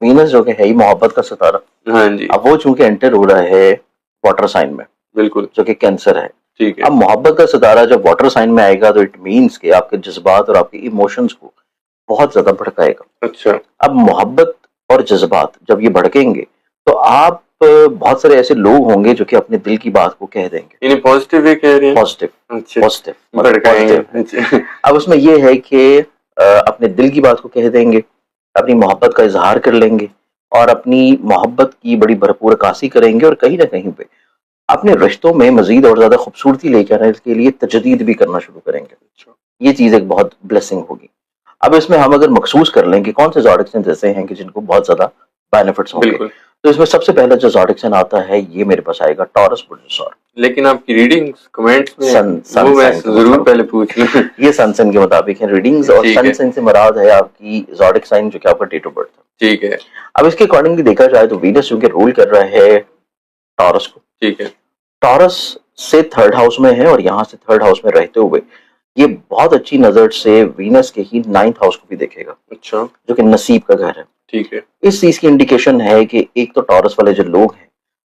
Venice جو کہ ہے محبت کا ستارہ. ہاں جی. اب وہ چونکہ انٹر ہو رہا ہے واٹر سائن میں, بالکل, جو کہ کینسر ہے. ٹھیک ہے. اب محبت کا ستارہ جب واٹر سائن میں آئے گا تو اٹ مینس کہ آپ کے جذبات اور آپ کے ایموشنز کو بہت زیادہ بھڑکائے گا. اچھا. اب محبت اور جذبات جب یہ بھڑکیں گے تو آپ بہت سارے ایسے لوگ ہوں گے جو کہ اپنے دل کی بات کو کہہ دیں گے. یعنی پازیٹیو وے کہہ رہے ہیں. پازیٹیو بھڑکائیں گے. اب اس میں یہ ہے کہ اپنے دل کی بات کو کہہ دیں گے, اپنی محبت کا اظہار کر لیں گے اور اپنی محبت کی بڑی بھرپور عکاسی کریں گے, اور کہیں نہ کہیں پہ اپنے رشتوں میں مزید اور زیادہ خوبصورتی لے کے آنے کے لیے تجدید بھی کرنا شروع کریں گے. یہ چیز ایک بہت بلیسنگ ہوگی. اب اس میں ہم اگر مخصوص کر لیں کہ کون سے زوڈک سائن ایسے ہیں کہ جن کو بہت زیادہ بینیفٹس ہوں گے, تو اس میں سب سے پہلا جو زوڈک سائن آتا ہے یہ میرے پاس آئے گا ٹورس برج. لیکن آپ کی ریڈنگز کمنٹس میں وہ میں ضرور پہلے پوچھ لوں. یہ سن سائن کے مطابق ہیں ریڈنگز, اور سن سائن سے مراد ہے آپ کی زوڈک سائن جو کہ آپ کا ڈیٹ آف برتھ. ٹھیک ہے. اب اس کے اکارڈنگلی دیکھا جائے تو وینس جو کہ رول کر رہا ہے ٹورس کو. ٹھیک ہے. ٹورس سے تھرڈ ہاؤس میں ہے, اور یہاں سے تھرڈ ہاؤس میں رہتے ہوئے یہ بہت اچھی نظر سے وینس کے ہی 9th ہاؤس کو بھی دیکھے گا. اچھا. جو کہ نصیب کا گھر ہے. ٹھیک ہے. اس چیز کی انڈیکیشن ہے کہ ایک تو ٹورس والے جو لوگ ہیں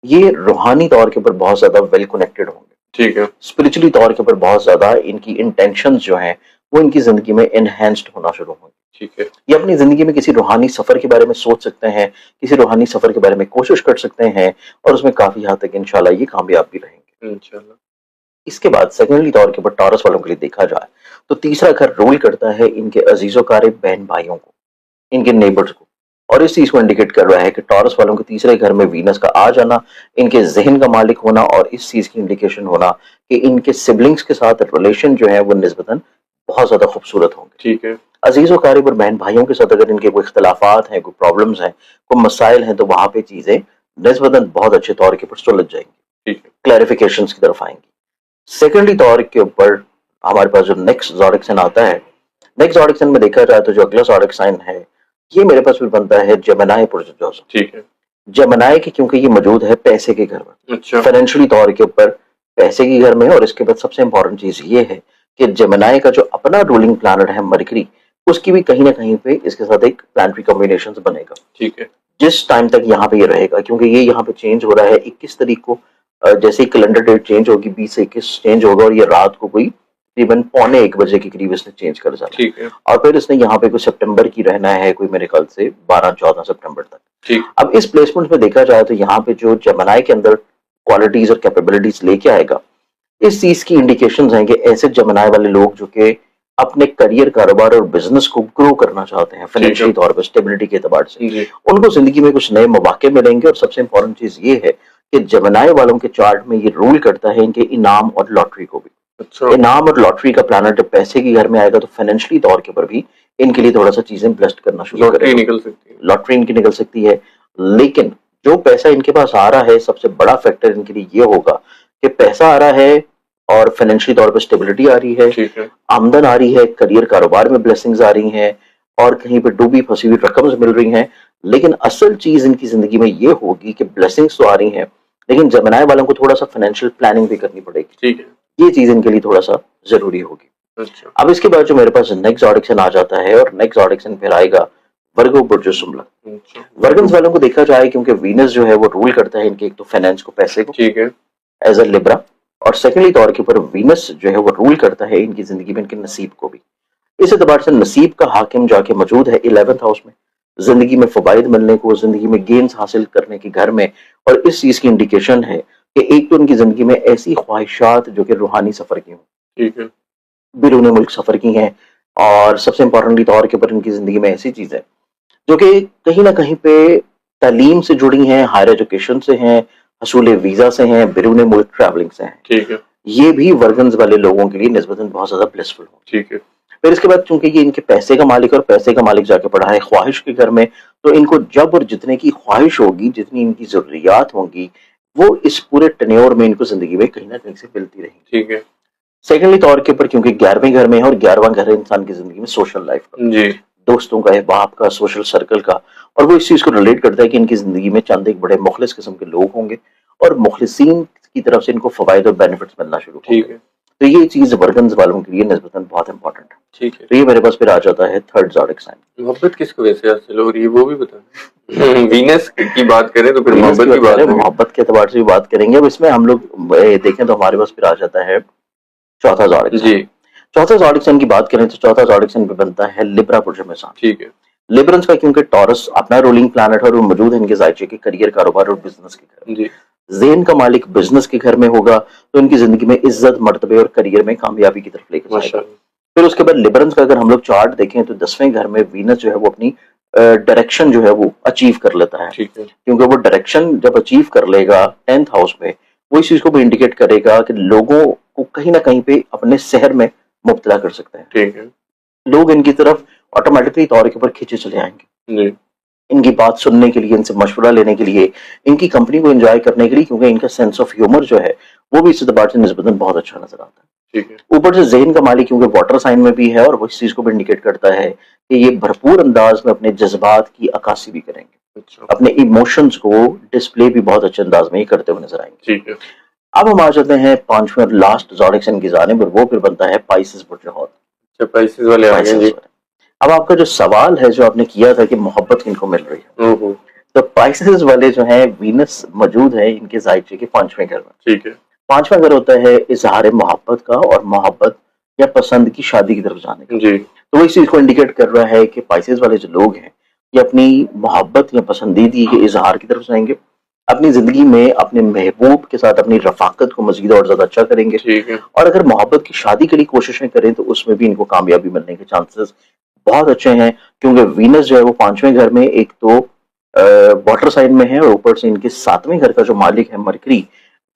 یہ روحانی طور کے اوپر بہت زیادہ ویل کنیکٹڈ ہوں گے. ٹھیک ہے. اسپرچولی طور کے اوپر بہت زیادہ ان کی انٹینشنز جو ہیں وہ ان کی زندگی میں انہینسڈ ہونا شروع ہوں گے. ٹھیک ہے. یہ اپنی زندگی میں کسی روحانی سفر کے بارے میں سوچ سکتے ہیں, کسی روحانی سفر کے بارے میں کوشش کر سکتے ہیں, اور اس میں کافی حد تک انشاءاللہ یہ کامیاب بھی رہیں گے انشاءاللہ. اس کے بعد سیکنڈلی طور کے اوپر ٹورس والوں کے لیے دیکھا جائے تو تیسرا گھر رول کرتا ہے ان کے عزیز و قارب بہن بھائیوں کو, ان کے نیبرز کو, اور اس چیز کو انڈیکیٹ کر رہا ہے کہ ٹورس والوں کے تیسرے گھر میں وینس کا آ جانا, ان کے ذہن کا مالک ہونا, اور اس چیز کی انڈیکیشن ہونا کہ ان کے سبلنگز کے ساتھ ریلیشن جو ہے وہ نسبتاً بہت زیادہ خوبصورت ہوں گے. ٹھیک ہے. عزیز و قارب اور بہن بھائیوں کے ساتھ اگر ان کے کوئی اختلافات ہیں, کوئی پرابلمز ہیں, کوئی مسائل ہیں, تو وہاں پہ چیزیں نسبتاً بہت اچھے طور کے اوپر سلجھ جائیں گی, کلیریفیکیشنز کی طرف آئیں گی. سیکنڈلی طور کے اوپر ہمارے پاس جو نیکسٹ زوڈک سائن آتا ہے, نیکسٹ زوڈک سائن میں دیکھا جائے تو جو اگلا زوڈک سائن ہے یہ میرے پاس بھی بنتا ہے جیمنائی برج جوزف. ٹھیک ہے. جیمنائی کی کیونکہ یہ موجود ہے پیسے کے گھر میں, فائنینشلی طور کے اوپر پیسے کے گھر میں, اور اس کے بعد سب سے امپورٹنٹ چیز یہ ہے کہ جیمنائی کا جو اپنا رولنگ پلانٹ ہے مرکری, اس کی بھی کہیں نہ کہیں پہ اس کے ساتھ ایک پلانٹری کمبینیشن بنے گا. ٹھیک ہے. جس ٹائم تک یہاں پہ یہ رہے گا, کیونکہ یہ یہاں پہ چینج ہو رہا ہے 21 تاریخ کو, جیسے ہی کیلنڈر ڈیٹ چینج ہوگی 20 سے 21 چینج ہوگا, اور یہ رات کو کوئی تقریباً 12:45 کے قریب اس نے چینج کر جانا. ٹھیک ہے. اور پھر اس نے یہاں پہ کوئی سپٹمبر کی رہنا ہے, کوئی میرے خیال سے 12-14 سپٹمبر تک. ٹھیک. اب اس پلیسمنٹ میں دیکھا جائے تو یہاں پہ جو جیمنائی کے اندر کوالٹیز اور کیپیبلٹیز لے کے آئے گا, اس چیز کی انڈیکیشنز ہیں کہ ایسے جیمنائی والے لوگ جو کہ اپنے کریئر, کاروبار اور بزنس کو گرو کرنا چاہتے ہیں فائنینشلی طور پر اسٹیبلٹی کے اعتبار سے, ان کو زندگی میں کچھ نئے مواقع ملیں گے. اور سب سے امپورٹنٹ چیز یہ ہے کہ جیمنائی والوں کے چارٹ میں یہ رول کرتا ہے ان کے انعام اور لاٹری کو بھی. انعام اور لاٹری کا پلانٹ جب پیسے کے گھر میں آئے گا تو فائنینشلی طور کے اوپر بھی ان کے لیے تھوڑا سا چیزیں بلسٹ کرنا شروع کرے گا. لاٹری ان کی نکل سکتی ہے, لیکن جو پیسہ ان کے پاس آ رہا ہے سب سے بڑا فیکٹر ان کے لیے یہ ہوگا کہ پیسہ آ رہا ہے اور فائنینشلی طور پر اسٹیبلٹی آ رہی ہے, آمدن آ رہی ہے, کریئر کاروبار میں بلیسنگز آ رہی ہیں, اور کہیں پہ ڈوبی پھنسی ہوئی رقمز مل رہی ہیں. لیکن اصل چیز ان کی زندگی میں یہ ہوگی کہ بلیسنگز تو آ رہی ہیں, لیکن جیمنائی والوں کو تھوڑا سا فائنینشیل پلاننگ بھی کرنی پڑے گی. ٹھیک ہے. یہ چیز ان کے لیے تھوڑا سا ضروری ہوگی. اچھا. اب اس کے بعد جو میرے پاس نیکسٹ زوڈک سائن آ جاتا ہے, اور نیکسٹ زوڈک سائن پھر آئے گا ورگو برج سمبلا. ورگنز والوں کو دیکھا جائے کیونکہ وینس جو ہے وہ رول کرتا ہے ان کے ایک تو فائنینس کو, پیسے کو, ٹھیک ہے, ایز اے لبرا, اور سیکنڈلی طور کے اوپر وینس جو ہے وہ رول کرتا ہے ان کی زندگی میں ان کے نصیب کو بھی. اس اعتبار سے نصیب کا حاکم جا کے موجود ہے 11th ہاؤس میں, زندگی میں فوائد ملنے کو, زندگی میں گینز حاصل کرنے کے گھر میں. اور اس چیز کی انڈیکیشن ہے کہ ایک تو ان کی زندگی میں ایسی خواہشات جو کہ روحانی سفر کی ہوں, ٹھیک ہے, بیرون ملک سفر کی ہیں, اور سب سے امپورٹنٹلی طور کے اوپر ان کی زندگی میں ایسی چیزیں جو کہ کہیں نہ کہیں پہ تعلیم سے جڑی ہیں, ہائر ایجوکیشن سے ہیں, حصول ویزا سے ہیں, بیرون ملک ٹریولنگ سے ہیں. ٹھیک ہے. یہ بھی ورگنز والے لوگوں کے لیے نسبتاً بہت زیادہ بلیسفل ہوں. ٹھیک ہے. پھر اس کے بعد چونکہ یہ ان کے پیسے کا مالک, اور پیسے کا مالک جا کے پڑا ہے خواہش کے گھر میں, تو ان کو جب اور جتنے کی خواہش ہوگی, جتنی ان کی ضروریات ہوں گی, وہ اس پورے ٹنیور میں ان کو زندگی میں کہیں نہ کہیں سے ملتی رہیں گی. ٹھیک ہے. سیکنڈلی طور کے اوپر کیونکہ 11ویں گھر میں ہے, اور 11واں گھر ہے انسان کی زندگی میں سوشل لائف کا, جی, دوستوں کا, احباب کا, سوشل سرکل کا, اور وہ اس چیز کو ریلیٹ کرتا ہے کہ ان کی زندگی میں چند ایک بڑے مخلص قسم کے لوگ ہوں گے, اور مخلصین کی طرف سے ان کو فوائد اور بینیفٹس ملنا شروع ہوں گے. تو یہ چیز ورگنز والوں کے لیے نسبتاً بہت امپورٹنٹ ہے. ٹھیک ہے. تو یہ میرے پاس پھر آ جاتا ہے تھرڈ زوڈک سائن. محبت کس کو ویسے حاصل ہو رہی ہے وہ بھی بتائیں. وینس کی بات کریں تو پھر محبت کی بات کریں. محبت کے اعتبار سے بھی بات کریں گے. اب اس میں ہم لوگ دیکھیں تو ہمارے پاس پھر آ جاتا ہے چوتھا زوڈک سائن. چوتھا زوڈک سائن کی بات کریں تو چوتھا زوڈک سائن پہ بنتا ہے لبرا پروجیمسان. ٹھیک ہے. لیبرنس کا کیونکہ ٹورس اپنا رولنگ پلانٹ ہے اور وہ موجود ہے ان کے زائچے کے کریئر کاروبار اور بزنس کے گھر. جی. ذہن کا مالک بزنس کے گھر میں ہوگا تو ان کی زندگی میں عزت مرتبے اور کریئر میں کامیابی کی طرف لے کے جائے گا. پھر اس کے بعد لیبرنس کا اگر ہم لوگ چارٹ دیکھیں تو 10ویں گھر میں وینس جو ہے وہ اپنی ڈائریکشن جو ہے وہ اچیو کر لیتا ہے. کیونکہ وہ ڈائریکشن جب اچیو کر لے گا 10th ہاؤس میں وہ اس چیز کو بھی انڈیکیٹ کرے گا کہ لوگوں کو کہیں نہ کہیں پہ اپنے سحر میں مبتلا کر سکتے ہیں. ٹھیک ہے. لوگ ان کی طرف آٹومیٹکلی طور کے اوپر کھینچے چلے آئیں گے. ان کی بات سننے کے لیے, ان سے مشورہ لینے کے لیے, ان کی کمپنی کو انجوائے کرنے کے لیے, کیونکہ ان کا سینس آف ہیومر جو ہے وہ بھی اس اعتبار سے نسبتاً بہت اچھا نظر آتا ہے. اوپر سے ذہن کا مالک کیونکہ واٹر سائن میں بھی ہے اور وہ اس چیز کو بھی انڈیکیٹ کرتا ہے کہ یہ بھرپور انداز میں اپنے جذبات کی عکاسی بھی کریں گے. اپنے ایموشنز کو ڈسپلے بھی بہت اچھے انداز میں ہی کرتے ہوئے نظر آئیں گے. اب ہم آ جاتے ہیں 5ویں اور لاسٹ زوڈک سائن کی جانب اور وہ پھر بنتا ہے پائسز برج حوت. پائسز والے آ گئے. اب آپ کا جو سوال ہے جو آپ نے کیا تھا کہ محبت کن کو مل رہی ہے, تو پائسز والے جو ہیں وینس موجود ہے ان کے زائچے کے 5ویں گھر میں. ٹھیک ہے. 5واں گھر ہوتا ہے اظہار محبت کا اور محبت یا پسند کی شادی کی طرف جانے کا. جی. تو وہ اس چیز کو انڈیکیٹ کر رہا ہے کہ پائسز والے جو لوگ ہیں یہ اپنی محبت یا پسندیدگی کے اظہار کی طرف جائیں گے. اپنی زندگی میں اپنے محبوب کے ساتھ اپنی رفاقت کو مزید اور زیادہ اچھا کریں گے. اور اگر محبت کی شادی کے لیے کوششیں کریں تو اس میں بھی ان کو کامیابی ملنے کے چانسز بہت اچھے ہیں, کیونکہ وینس جو ہے وہ 5ویں گھر میں ایک تو واٹر سائن میں ہے اور اوپر سے ان کے 7ویں گھر کا جو مالک ہے مرکری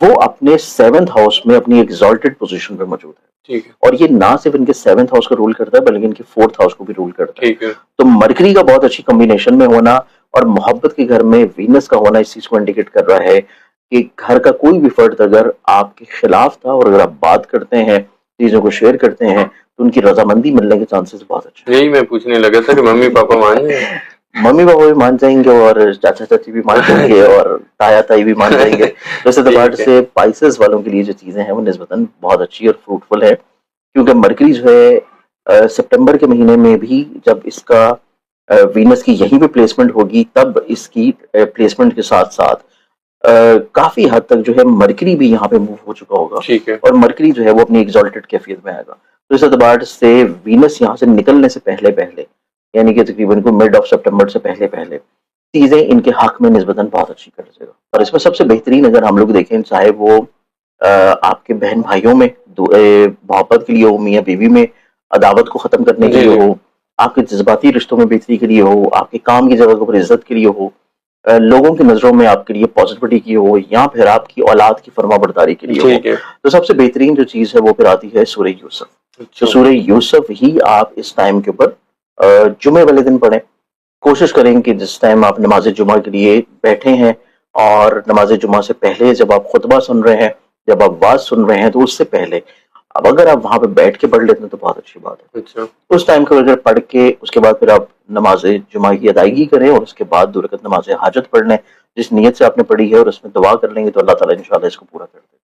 وہ اپنے 7th ہاؤس میں اپنی ایگزالٹڈ پوزیشن پہ موجود ہے. اور یہ نہ صرف ان کے 7th ہاؤس کو رول کرتا ہے بلکہ ان کے 4th ہاؤس کو بھی رول کرتا ہے. تو مرکری کا بہت اچھی کمبینیشن میں ہونا اور محبت کے گھر میں وینس کا ہونا اس چیز کو انڈیکیٹ کر رہا ہے کہ گھر کا کوئی بھی فرد اگر آپ کے خلاف تھا اور اگر آپ بات کرتے ہیں چیزوں کو شیئر کرتے ہیں تو ان کی رضامندی ملنے کے چانسز بہت اچھے. یہی میں پوچھنے لگا تھا کہ ممی پاپا مان جائیں گے. ممی پاپا بھی مان جائیں گے اور چاچا چاچی بھی مان جائیں گے اور تایا تائی بھی مان جائیں گے. اس اعتبار سے پائسز والوں کے لیے جو چیزیں ہیں وہ نسبتاً بہت اچھی اور فروٹفل ہے, کیونکہ مرکری جو ہے سپٹمبر کے مہینے میں بھی جب اس کا وینس کی یہیں پہ پلیسمنٹ ہوگی تب اس کی پلیسمنٹ کے ساتھ ساتھ کافی حد تک جو ہے مرکری بھی یہاں پہ موو ہو چکا ہوگا. اور مرکری جو ہے وہ اپنی ایگزالٹڈ کیفیت میں آئے گا. تو اس اعتبار سے وینس یہاں سے نکلنے سے پہلے یعنی کہ تقریباً کو مڈ آف سپٹمبر سے پہلے چیزیں ان کے حق میں نسبتاً بہت اچھی کر دے گا. اور اس میں سب سے بہترین اگر ہم لوگ دیکھیں چاہے وہ آپ کے بہن بھائیوں میں محبت کے لیے ہو, میاں بیوی میں عداوت کو ختم کرنے کے لیے ہو, آپ کے جذباتی رشتوں میں بہتری کے لیے ہو, آپ کے کام کی جگہ پر عزت کے لیے ہو, لوگوں کی نظروں میں آپ کے لیے پازیٹیوٹی کی ہو, یا پھر آپ کی اولاد کی فرما برداری کے لیے ہو, تو سب سے بہترین جو چیز ہے وہ پھر آتی ہے سورہ یوسف. تو سورہ یوسف ہی آپ اس ٹائم کے اوپر جمعے والے دن پڑھیں. کوشش کریں کہ جس ٹائم آپ نماز جمعہ کے لیے بیٹھے ہیں اور نماز جمعہ سے پہلے جب آپ خطبہ سن رہے ہیں, جب آپ واز سن رہے ہیں, تو اس سے پہلے اب اگر آپ وہاں پہ بیٹھ کے پڑھ لیتے ہیں تو بہت اچھی بات ہے. اس ٹائم کو اگر پڑھ کے اس کے بعد پھر آپ نماز جمعہ کی ادائیگی کریں اور اس کے بعد 2 رکعت نماز حاجت پڑھ لیں جس نیت سے آپ نے پڑھی ہے, اور اس میں دعا کر لیں گے تو اللہ تعالیٰ انشاءاللہ اس کو پورا کر دے.